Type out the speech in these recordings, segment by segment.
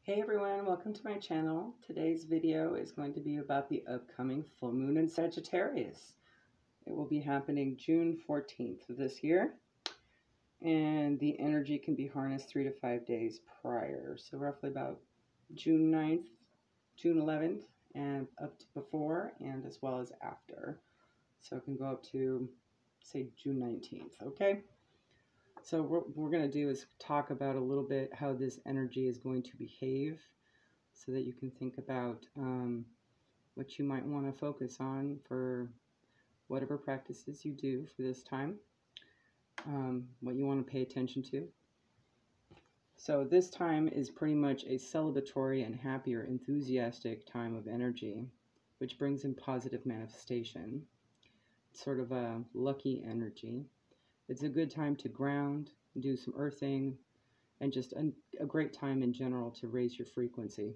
Hey everyone, welcome to my channel. Today's video is going to be about the upcoming full moon in Sagittarius. It will be happening June 14th of this year, and the energy can be harnessed 3 to 5 days prior. So roughly about June 9th, June 11th, and up to before and as well as after. So it can go up to, say, June 19th, okay? So what we're going to do is talk about a little bit how this energy is going to behave so that you can think about what you might want to focus on for whatever practices you do for this time, what you want to pay attention to. So this time is pretty much a celebratory and happy or enthusiastic time of energy, which brings in positive manifestation. It's sort of a lucky energy. It's a good time to ground, do some earthing, and just a great time in general to raise your frequency.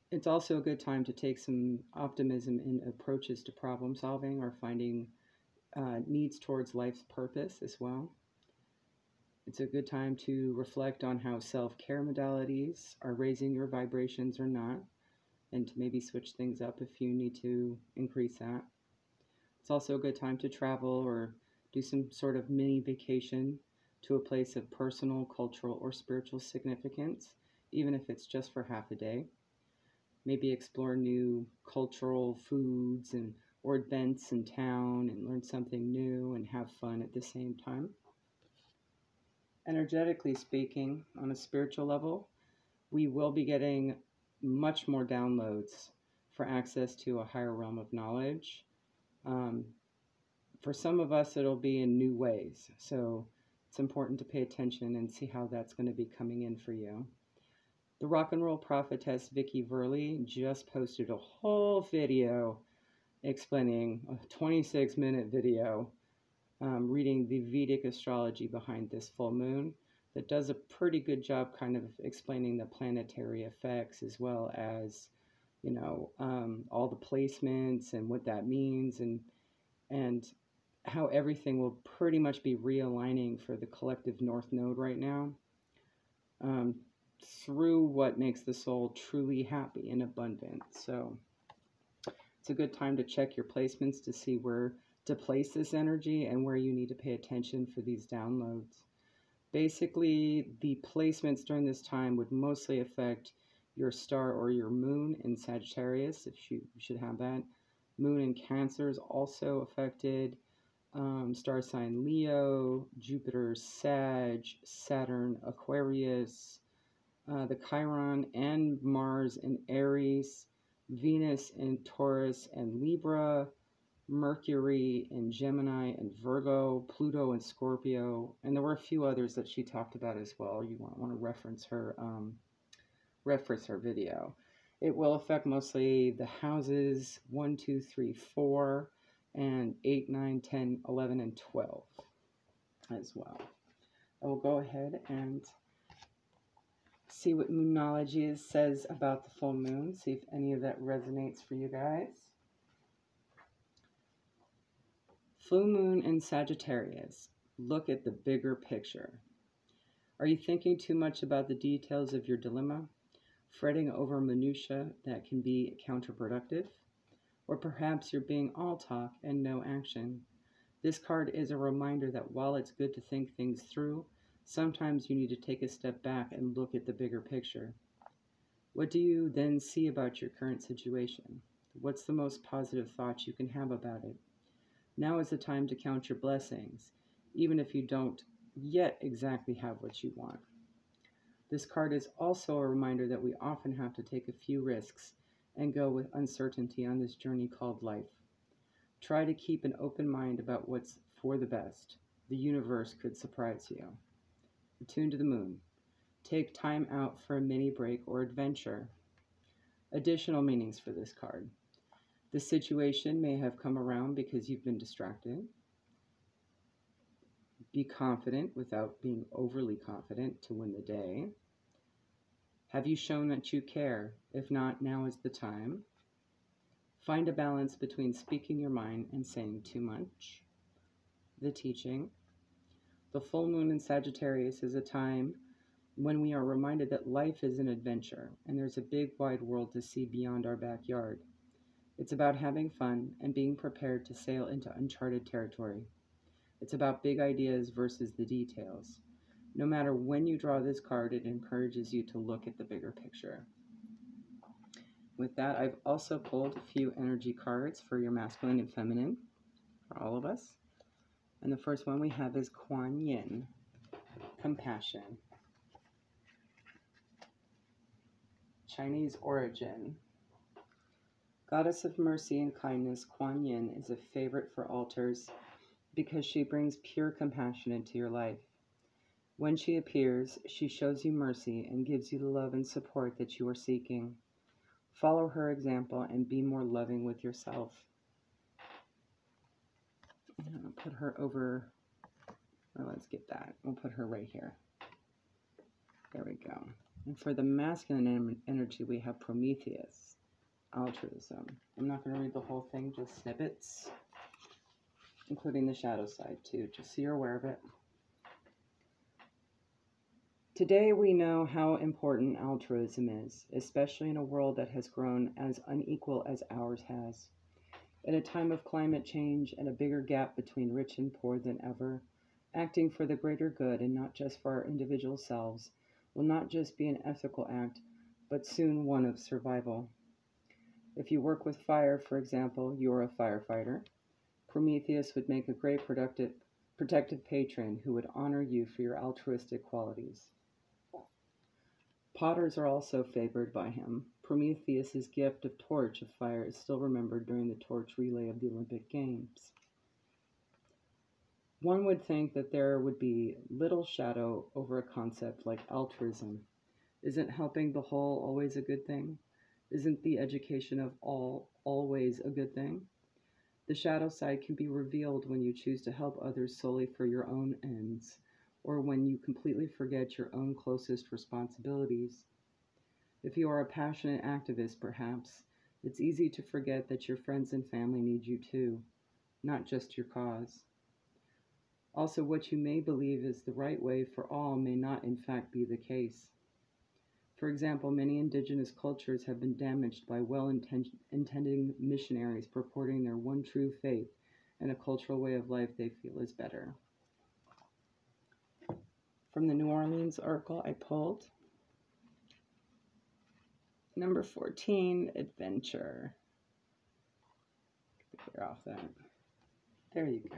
It's also a good time to take some optimism in approaches to problem solving or finding needs towards life's purpose as well. It's a good time to reflect on how self-care modalities are raising your vibrations or not, and to maybe switch things up if you need to increase that. It's also a good time to travel or do some sort of mini vacation to a place of personal, cultural, or spiritual significance, even if it's just for half a day. Maybe explore new cultural foods or events in town and learn something new and have fun at the same time. Energetically speaking, on a spiritual level, we will be getting much more downloads for access to a higher realm of knowledge. For some of us, it'll be in new ways, so it's important to pay attention and see how that's going to be coming in for you. The rock and roll prophetess Vicky Verley just posted a whole video explaining, a 26-minute video, reading the Vedic astrology behind this full moon that does a pretty good job kind of explaining the planetary effects as well as, you know, all the placements and what that means and how everything will pretty much be realigning for the collective North Node right now, through what makes the soul truly happy and abundant. So it's a good time to check your placements to see where to place this energy and where you need to pay attention for these downloads. Basically, the placements during this time would mostly affect your star or your moon in Sagittarius, if you should have that. Moon in Cancer is also affected. Star sign Leo, Jupiter, Sag, Saturn, Aquarius, the Chiron and Mars in Aries, Venus in Taurus and Libra, Mercury in Gemini and Virgo, Pluto in Scorpio, and there were a few others that she talked about as well. You want to reference her video. It will affect mostly the houses 1, 2, 3, 4, and 8, 9, 10, 11, and 12 as well. I will go ahead and see what Moonlogy says about the full moon, see if any of that resonates for you guys. Full moon in Sagittarius. Look at the bigger picture. Are you thinking too much about the details of your dilemma? Fretting over minutiae that can be counterproductive? Or perhaps you're being all talk and no action. This card is a reminder that while it's good to think things through, sometimes you need to take a step back and look at the bigger picture. What do you then see about your current situation? What's the most positive thoughts you can have about it? Now is the time to count your blessings, even if you don't yet exactly have what you want. This card is also a reminder that we often have to take a few risks and go with uncertainty on this journey called life. Try to keep an open mind about what's for the best. The universe could surprise you. Attune to the moon. Take time out for a mini break or adventure. Additional meanings for this card. The situation may have come around because you've been distracted. Be confident without being overly confident to win the day. Have you shown that you care? If not, now is the time. Find a balance between speaking your mind and saying too much. The teaching. The full moon in Sagittarius is a time when we are reminded that life is an adventure and there's a big wide world to see beyond our backyard. It's about having fun and being prepared to sail into uncharted territory. It's about big ideas versus the details. No matter when you draw this card, it encourages you to look at the bigger picture. With that, I've also pulled a few energy cards for your masculine and feminine, for all of us. And the first one we have is Kuan Yin, compassion. Chinese origin. Goddess of mercy and kindness, Kuan Yin is a favorite for altars because she brings pure compassion into your life. When she appears, she shows you mercy and gives you the love and support that you are seeking. Follow her example and be more loving with yourself. I'll put her over, or let's get that. We'll put her right here. There we go. And for the masculine energy, we have Prometheus, altruism. I'm not going to read the whole thing, just snippets, including the shadow side too, just so you're aware of it. Today we know how important altruism is, especially in a world that has grown as unequal as ours has. At a time of climate change and a bigger gap between rich and poor than ever, acting for the greater good and not just for our individual selves will not just be an ethical act, but soon one of survival. If you work with fire, for example, you are a firefighter. Prometheus would make a great protective patron who would honor you for your altruistic qualities. Potters are also favored by him. Prometheus's gift of torch of fire is still remembered during the torch relay of the Olympic Games. One would think that there would be little shadow over a concept like altruism. Isn't helping the whole always a good thing? Isn't the education of all always a good thing? The shadow side can be revealed when you choose to help others solely for your own ends, or when you completely forget your own closest responsibilities. If you are a passionate activist, perhaps, it's easy to forget that your friends and family need you too, not just your cause. Also, what you may believe is the right way for all may not in fact be the case. For example, many indigenous cultures have been damaged by well-intending missionaries purporting their one true faith and a cultural way of life they feel is better. From the New Orleans oracle I pulled, number 14, adventure. Clear off that. There you go.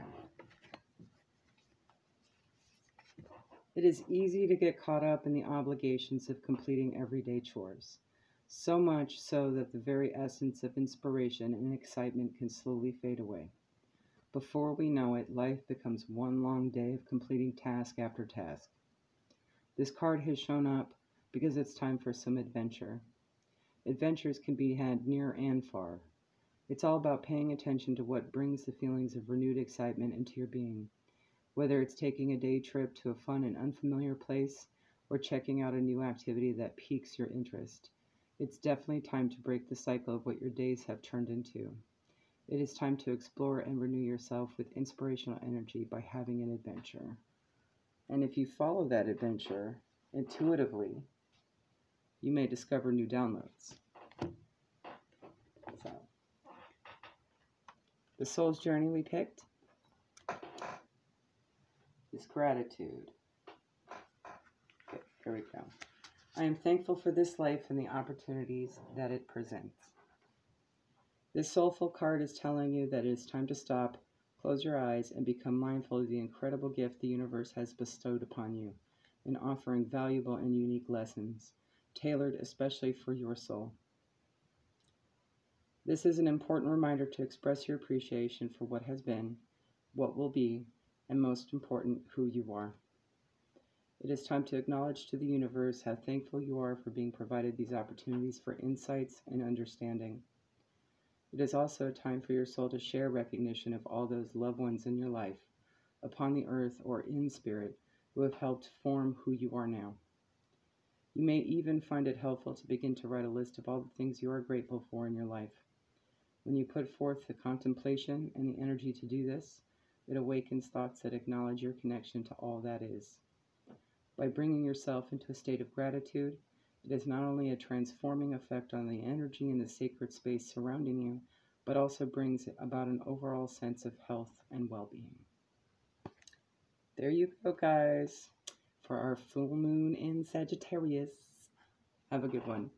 It is easy to get caught up in the obligations of completing everyday chores, so much so that the very essence of inspiration and excitement can slowly fade away. Before we know it, life becomes one long day of completing task after task. This card has shown up because it's time for some adventure. Adventures can be had near and far. It's all about paying attention to what brings the feelings of renewed excitement into your being. Whether it's taking a day trip to a fun and unfamiliar place or checking out a new activity that piques your interest, it's definitely time to break the cycle of what your days have turned into. It is time to explore and renew yourself with inspirational energy by having an adventure. And if you follow that adventure intuitively, you may discover new downloads. So, the soul's journey we picked is gratitude. Okay, here we go. I am thankful for this life and the opportunities that it presents. This soulful card is telling you that it is time to stop, close your eyes, and become mindful of the incredible gift the universe has bestowed upon you in offering valuable and unique lessons, tailored especially for your soul. This is an important reminder to express your appreciation for what has been, what will be, and most important, who you are. It is time to acknowledge to the universe how thankful you are for being provided these opportunities for insights and understanding. It is also a time for your soul to share recognition of all those loved ones in your life, upon the earth or in spirit, who have helped form who you are now. You may even find it helpful to begin to write a list of all the things you are grateful for in your life. When you put forth the contemplation and the energy to do this, it awakens thoughts that acknowledge your connection to all that is. By bringing yourself into a state of gratitude, it has not only a transforming effect on the energy in the sacred space surrounding you, but also brings about an overall sense of health and well-being. There you go, guys, for our full moon in Sagittarius. Have a good one.